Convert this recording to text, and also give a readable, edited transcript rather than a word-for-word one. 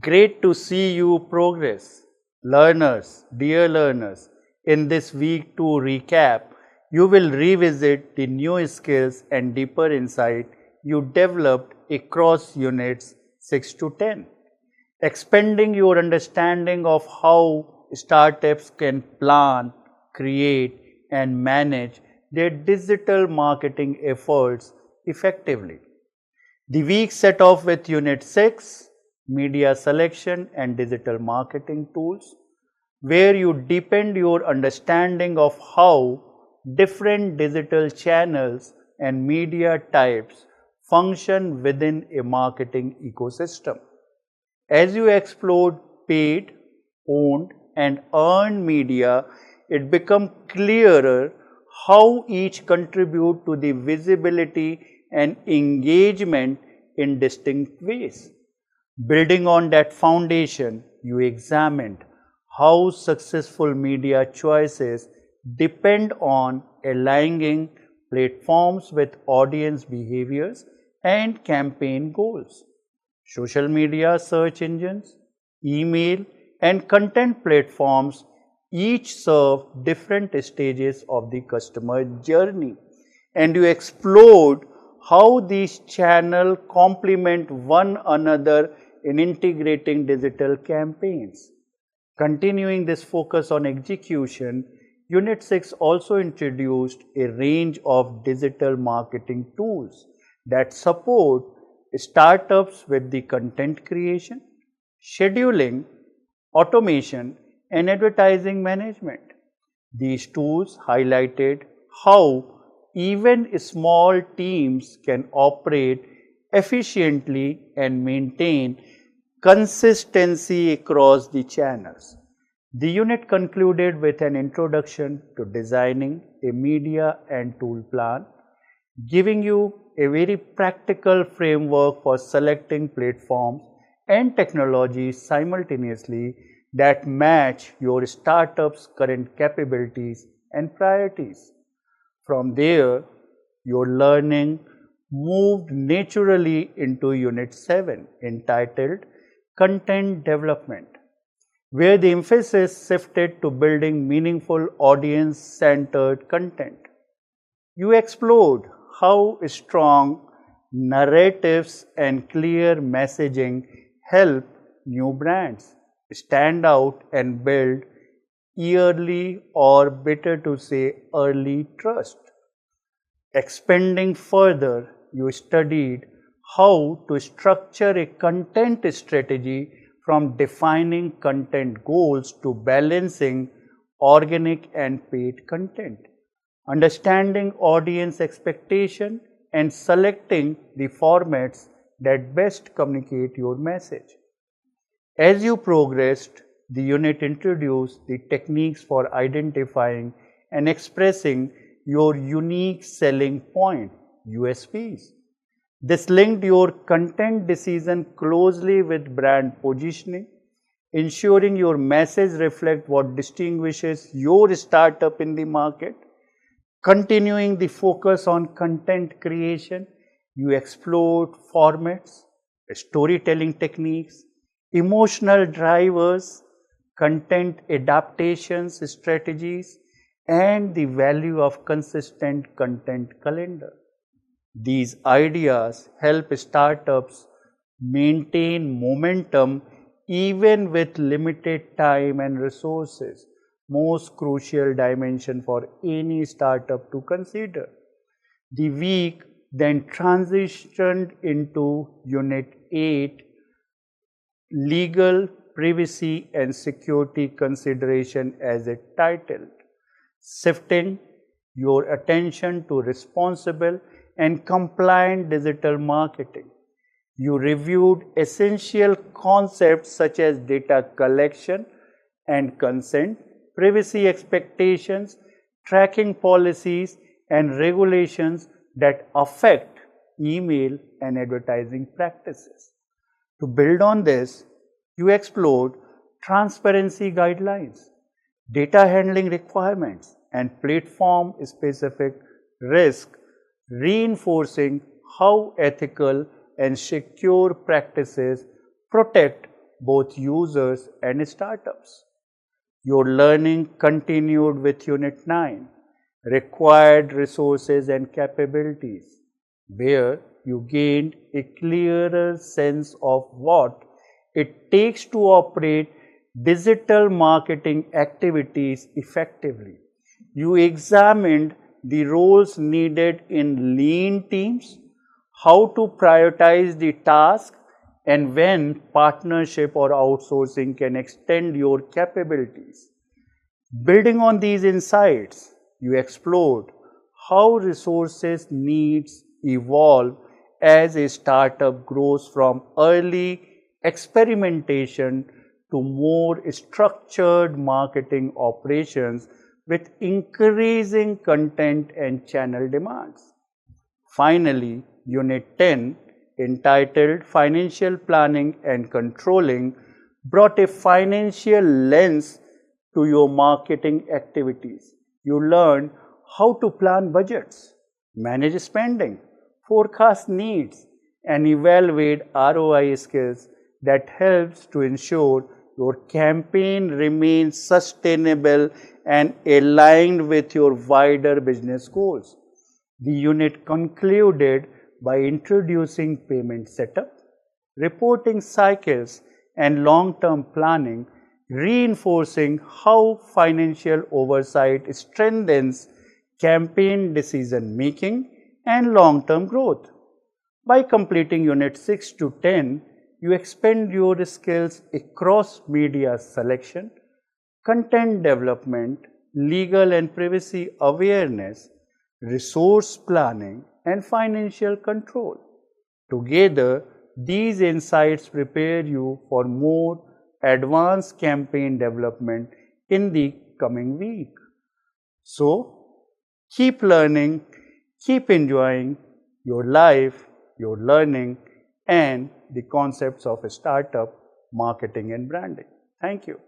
Great to see you progress. Learners, dear learners, in this week 2 recap, you will revisit the new skills and deeper insight you developed across units 6 to 10, expanding your understanding of how startups can plan, create, and manage their digital marketing efforts effectively. The week set off with Unit 6, Media Selection and Digital Marketing Tools, where you deepened your understanding of how different digital channels and media types function within a marketing ecosystem. As you explored paid, owned, and earned media, it becomes clearer how each contribute to the visibility and engagement in distinct ways. Building on that foundation, you examined how successful media choices depend on aligning platforms with audience behaviors and campaign goals. Social media search engines, email, and content platforms each serve different stages of the customer journey, and you explored how these channels complement one another in integrating digital campaigns. Continuing this focus on execution, Unit 6 also introduced a range of digital marketing tools that support startups with the content creation, scheduling, automation, and advertising management. These tools highlighted how even small teams can operate efficiently and maintain consistency across the channels. The unit concluded with an introduction to designing a media and tool plan, giving you a very practical framework for selecting platforms and technologies simultaneously that match your startup's current capabilities and priorities. From there, your learning moved naturally into Unit 7 entitled Content Development, where the emphasis shifted to building meaningful audience centered content. You explored how strong narratives and clear messaging help new brands stand out and build yearly or better to say early trust. Expanding further, you studied how to structure a content strategy from defining content goals to balancing organic and paid content, understanding audience expectation and selecting the formats that best communicate your message. As you progressed, the unit introduced the techniques for identifying and expressing your unique selling point (USPs). This linked your content decision closely with brand positioning, ensuring your message reflects what distinguishes your startup in the market. Continuing the focus on content creation, you explored formats, storytelling techniques, emotional drivers, content adaptations strategies, and the value of consistent content calendar. These ideas help startups maintain momentum even with limited time and resources, most crucial dimension for any startup to consider. The week then transitioned into Unit 8, Legal, Privacy and Security Consideration as it titled, shifting your attention to responsible and compliant digital marketing. You reviewed essential concepts such as data collection and consent, privacy expectations, tracking policies, and regulations that affect email and advertising practices. To build on this, you explored transparency guidelines, data handling requirements, and platform specific risk, reinforcing how ethical and secure practices protect both users and startups. Your learning continued with Unit 9, Required Resources and Capabilities, where you gained a clearer sense of what it takes to operate digital marketing activities effectively. You examined the roles needed in lean teams, how to prioritize the task, and when partnership or outsourcing can extend your capabilities. Building on these insights, you explored how resources needs evolve as a startup grows from early experimentation to more structured marketing operations with increasing content and channel demands. Finally, Unit 10, entitled Financial Planning and Controlling, brought a financial lens to your marketing activities. You learned how to plan budgets, manage spending, forecast needs, and evaluate ROI skills that helps to ensure your campaign remains sustainable and aligned with your wider business goals. The unit concluded by introducing payment setup, reporting cycles, and long-term planning, reinforcing how financial oversight strengthens campaign decision making and long-term growth. By completing Unit 6 to 10, you expand your skills across media selection, content development, legal and privacy awareness, resource planning, and financial control. Together, these insights prepare you for more advanced campaign development in the coming week. So, keep learning, keep enjoying your life, your learning, and the concepts of startup marketing and branding. Thank you.